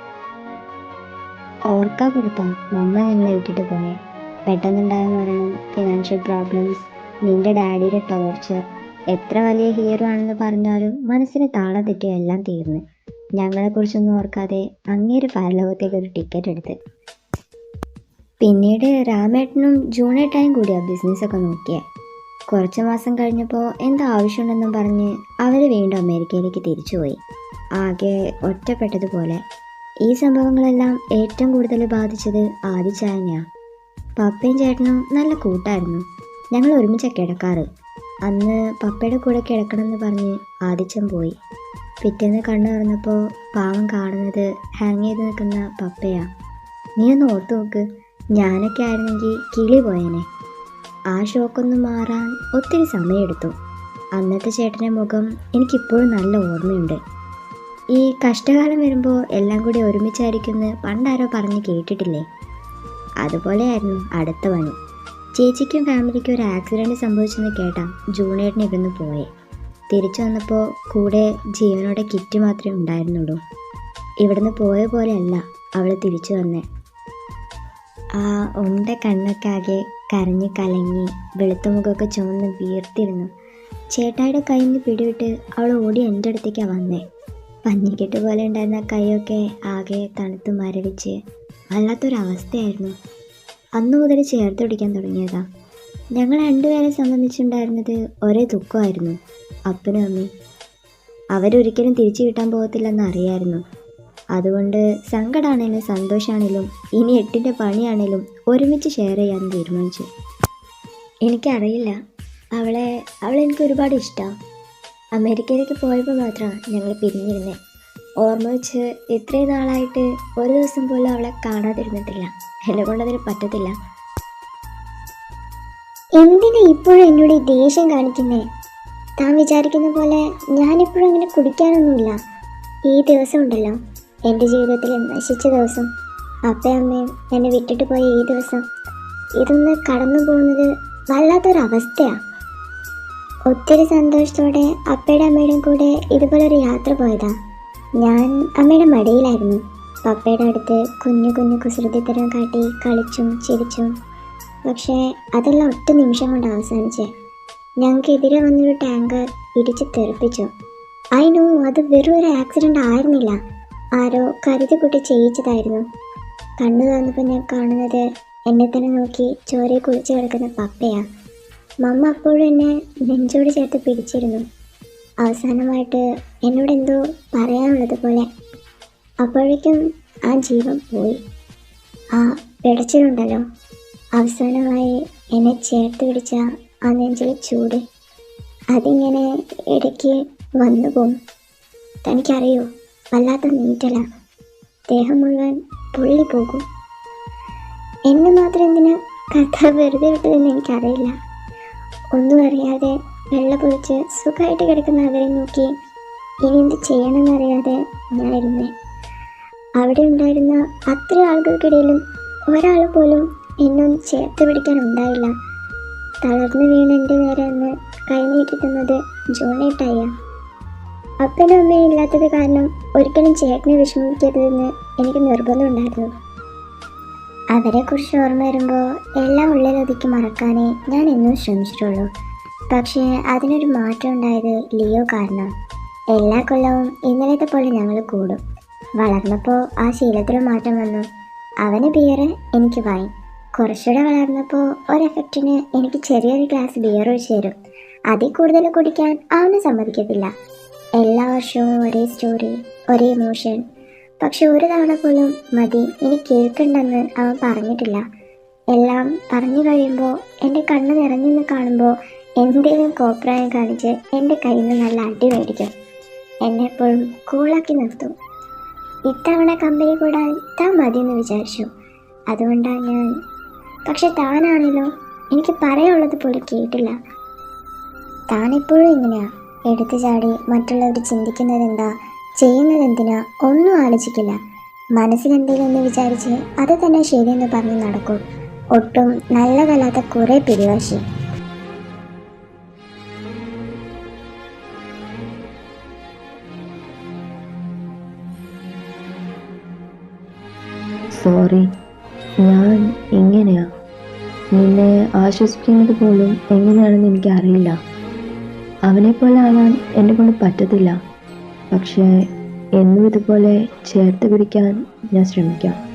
ഓർക്കാ കൊടുത്താ മമ്മ ഞങ്ങളെ വിട്ടിട്ട് പോയെ. പെട്ടെന്നുണ്ടായ മരണം, ഫിനാൻഷ്യൽ പ്രോബ്ലംസ്, നിന്റെ ഡാഡിയുടെ ടോർച്ചർ. എത്ര വലിയ ഹീറോ ആണെന്ന് പറഞ്ഞാലും മനസ്സിന് താളം തെറ്റിയ എല്ലാം തീർന്ന്. ഞങ്ങളെക്കുറിച്ചൊന്നും ഓർക്കാതെ അങ്ങേര് പരലോകത്തേക്ക് ഒരു ടിക്കറ്റ് എടുത്ത്. പിന്നീട് രാമേട്ടനും ജൂണേട്ടായും കൂടി ആ ബിസിനസ്സൊക്കെ നോക്കിയേ. കുറച്ച് മാസം കഴിഞ്ഞപ്പോൾ എന്താ ആവശ്യമുണ്ടെന്നും പറഞ്ഞ് അവർ വീണ്ടും അമേരിക്കയിലേക്ക് തിരിച്ചുപോയി. ആകെ ഒറ്റപ്പെട്ടതുപോലെ. ഈ സംഭവങ്ങളെല്ലാം ഏറ്റവും കൂടുതൽ ബാധിച്ചത് ആദിച്ചായനെയാണ്. പപ്പയും ചേട്ടനും നല്ല കൂട്ടായിരുന്നു. ഞങ്ങൾ ഒരുമിച്ചാണ് കിടക്കാറ്. അന്ന് പപ്പയുടെ കൂടെ കിടക്കണമെന്ന് പറഞ്ഞ് ആദിച്ചൻ പോയി. പിറ്റേന്ന് കണ്ണു തുറന്നപ്പോൾ പാവം കാണുന്നത് ഹാങ് ചെയ്ത് നിൽക്കുന്ന പപ്പയാ. നീ ഒന്ന് ഓർത്തു നോക്ക്, ഞാനൊക്കെ ആയിരുന്നെങ്കിൽ കിളി പോയേനെ. ആ ഷോക്കൊന്നും മാറാൻ ഒത്തിരി സമയമെടുത്തു. അന്നത്തെ ചേട്ടൻ്റെ മുഖം എനിക്കിപ്പോഴും നല്ല ഓർമ്മയുണ്ട്. ഈ കഷ്ടകാലം വരുമ്പോൾ എല്ലാം കൂടി ഒരുമിച്ചായിരിക്കുമെന്ന് പണ്ടാരോ പറഞ്ഞ് കേട്ടിട്ടില്ലേ? അതുപോലെയായിരുന്നു അടുത്ത പണി. ചേച്ചിക്കും ഫാമിലിക്കും ഒരു ആക്സിഡൻറ്റ് സംഭവിച്ചെന്ന് കേട്ടാ ജൂണേട്ടന് ഇവിടുന്ന് പോയേ. തിരിച്ചു വന്നപ്പോൾ കൂടെ ജീവനോടെ കിറ്റ് മാത്രമേ ഉണ്ടായിരുന്നുള്ളൂ. ഇവിടുന്ന് പോയ പോലെയല്ല അവൾ തിരിച്ചു വന്നേ. ആ ഉണ്ട കണ്ണൊക്കെ ആകെ കരഞ്ഞ് കലങ്ങി, വെളുത്ത മുഖമൊക്കെ ചുവന്ന് വീർത്തിരുന്നു. ചേട്ടായിയുടെ കയ്യിൽ നിന്ന് പിടിവിട്ട് അവൾ ഓടി എൻ്റെ അടുത്തേക്കാണ് വന്നേ. പഞ്ഞിക്കെട്ട് പോലെ ഉണ്ടായിരുന്ന കൈയൊക്കെ ആകെ തണുത്ത് മരവിച്ച് വല്ലാത്തൊരവസ്ഥയായിരുന്നു. അന്നു മുതൽ ചേർത്ത് പിടിക്കാൻ തുടങ്ങിയതാ. ഞങ്ങൾ രണ്ടുപേരെ സംബന്ധിച്ചുണ്ടായിരുന്നത് ഒരേ ദുഃഖമായിരുന്നു. അപ്പനും അമ്മയും അവരൊരിക്കലും തിരിച്ചു കിട്ടാൻ പോകത്തില്ലെന്ന് അറിയായിരുന്നു. അതുകൊണ്ട് സങ്കടമാണേലും സന്തോഷമാണേലും ഇനി 8ൻ്റെ പണിയാണേലും ഒരുമിച്ച് ഷെയർ ചെയ്യാൻ തീരുമാനിച്ചു. എനിക്കറിയില്ല, അവളെ എനിക്ക് ഒരുപാട് ഇഷ്ടമാണ്. അമേരിക്കയിലേക്ക് പോയപ്പോൾ മാത്രമാണ് ഞങ്ങൾ പിരിഞ്ഞിരുന്നത്. ഓർമ്മ വെച്ച് ഇത്രയും നാളായിട്ട് ഒരു ദിവസം പോലും അവളെ കാണാതിരുന്നിട്ടില്ല. എന്നെ കൊണ്ടതിന് പറ്റത്തില്ല. എന്തിനാ ഇപ്പോഴും എന്നോട് ഈ ദേഷ്യം കാണിക്കുന്നേ? താൻ വിചാരിക്കുന്ന പോലെ ഞാനിപ്പോഴും അങ്ങനെ കുടിക്കാനൊന്നുമില്ല. ഈ ദിവസം ഉണ്ടല്ലോ, എൻ്റെ ജീവിതത്തിൽ നശിച്ച ദിവസം, അപ്പയും അമ്മയും എന്നെ വിട്ടിട്ട് പോയ ഈ ദിവസം, ഇതൊന്ന് കടന്നു പോകുന്നത് വല്ലാത്തൊരവസ്ഥയാണ്. ഒത്തിരി സന്തോഷത്തോടെ അപ്പയുടെ അമ്മയുടെയും കൂടെ ഇതുപോലൊരു യാത്ര പോയതാ. ഞാൻ അമ്മയുടെ മടിയിലായിരുന്നു. പപ്പയുടെ അടുത്ത് കുഞ്ഞു കുഞ്ഞു കുസൃതിത്തരം കാട്ടി കളിച്ചും ചിരിച്ചും. പക്ഷേ അതെല്ലാം ഒറ്റ നിമിഷം കൊണ്ട് അവസാനിച്ചേ. ഞങ്ങൾക്കെതിരെ വന്നൊരു ടാങ്കർ ഇടിച്ച് തെറിപ്പിച്ചു. അത് വെറും ഒരു ആക്സിഡൻ്റ് ആയിരുന്നില്ല, ആരോ കരുതി കൂട്ടി ചെയ്യിച്ചതായിരുന്നു. കണ്ണു തുറന്നപ്പോൾ ഞാൻ കാണുന്നത് എന്നെ തന്നെ നോക്കി ചോരയെ കുളിച്ച് കിടക്കുന്ന പപ്പയാണ്. മമ്മ അപ്പോഴും എന്നെ നെഞ്ചോട് ചേർത്ത് പിടിച്ചിരുന്നു. അവസാനമായിട്ട് എന്നോട് എന്തോ പറയാനുള്ളത് പോലെ. അപ്പോഴേക്കും ആ ജീവൻ പോയി. ആ പിടച്ചിലുണ്ടല്ലോ, അവസാനമായി എന്നെ ചേർത്ത് പിടിച്ച ആ നെഞ്ചിലെ ചൂട്, അതിങ്ങനെ ഇടയ്ക്ക് വന്നു പോകും. തനിക്കറിയോ, വല്ലാത്ത നീറ്റല, ദേഹം മുഴുവൻ പൊള്ളിപ്പോകും. എന്നെ മാത്രം എന്തിനാ കഥ വെറുതെ വിട്ടതെന്ന് എനിക്കറിയില്ല. ഒന്നും അറിയാതെ വെള്ള പൊതിച്ച് സുഖമായിട്ട് കിടക്കുന്ന അവരെ നോക്കി ഇനി എന്ത് ചെയ്യണമെന്നറിയാതെ ഞാൻ ഇരുന്നേ. അവിടെ ഉണ്ടായിരുന്ന അത്ര ആളുകൾക്കിടയിലും ഒരാൾ പോലും എന്നൊന്ന് ചേർത്ത് പിടിക്കാൻ ഉണ്ടായില്ല. തളർന്നു വീണ എൻ്റെ നേരെ അന്ന് കൈനീട്ടി തന്നത് ജോണേട്ടായ. അപ്പനും അമ്മയും ഇല്ലാത്തത് കാരണം ഒരിക്കലും ചേട്ടനെ വിഷമിക്കരുതെന്ന് എനിക്ക് നിർബന്ധമുണ്ടായിരുന്നു. അവരെക്കുറിച്ച് ഓർമ്മ വരുമ്പോൾ എല്ലാം ഉള്ളിലൊതുക്കി മറക്കാനേ ഞാൻ എന്നും ശ്രമിച്ചിട്ടുള്ളൂ. പക്ഷേ അതിനൊരു മാറ്റം ഉണ്ടായത് ലിയോ കാരണം. എല്ലാ കൊല്ലവും ഇന്നലത്തെ പോലെ ഞങ്ങൾ കൂടും. വളർന്നപ്പോൾ ആ ശീലത്തിൽ മാറ്റം വന്നു. അവന് ബിയർ, എനിക്ക് വൈൻ. കുറച്ചുകൂടെ വളർന്നപ്പോൾ ഒരെഫക്റ്റിന് എനിക്ക് ചെറിയൊരു ഗ്ലാസ് ബിയർ ഒഴിച്ച് തരും. അതിൽ കൂടുതൽ കുടിക്കാൻ അവന് സമ്മതിക്കത്തില്ല. എല്ലാ വർഷവും ഒരേ സ്റ്റോറി, ഒരേ ഇമോഷൻ. പക്ഷെ ഒരു തവണ പോലും മതി ഇനി കേൾക്കണ്ടെന്ന് അവൻ പറഞ്ഞിട്ടില്ല. എല്ലാം പറഞ്ഞു കഴിയുമ്പോൾ എൻ്റെ കണ്ണ് നിറഞ്ഞെന്ന് കാണുമ്പോൾ എന്തെങ്കിലും കോപ്രായം കാണിച്ച് എൻ്റെ കയ്യിൽ നിന്ന് നല്ല അടി മേടിക്കും. എന്നെ എപ്പോഴും കൂളാക്കി നിർത്തും. ഇത്തവണ കമ്പനി കൂടാൻ താൻ മതിയെന്ന് വിചാരിച്ചു. അതുകൊണ്ടാണ് ഞാൻ. പക്ഷെ താനാണല്ലോ എനിക്ക് പറയാനുള്ളത് പോലും കേട്ടില്ല. താനെപ്പോഴും ഇങ്ങനെയാ, എടുത്തു ചാടി മറ്റുള്ളവർ ചിന്തിക്കുന്നതെന്താ, ചെയ്യുന്നതെന്തിനാ ഒന്നും ആലോചിക്കില്ല. മനസ്സിലെന്തെങ്കിലും ഒന്ന് വിചാരിച്ച് അത് തന്നെ ശരിയെന്ന് പറഞ്ഞ് നടക്കും. ഒട്ടും നല്ലതല്ലാത്ത കുറേ പിടിവാശി. സോറി, ഞാൻ ഇങ്ങനെയാ. നിന്നെ ആശ്വസിക്കുന്നത് പോലും എങ്ങനെയാണെന്ന് എനിക്കറിയില്ല. അവനെപ്പോലെ ആവാൻ എന്നെ കൊണ്ട് പറ്റത്തില്ല. പക്ഷേ എന്നും ഇതുപോലെ ചേർത്ത് പിടിക്കാൻ ഞാൻ ശ്രമിക്കാം.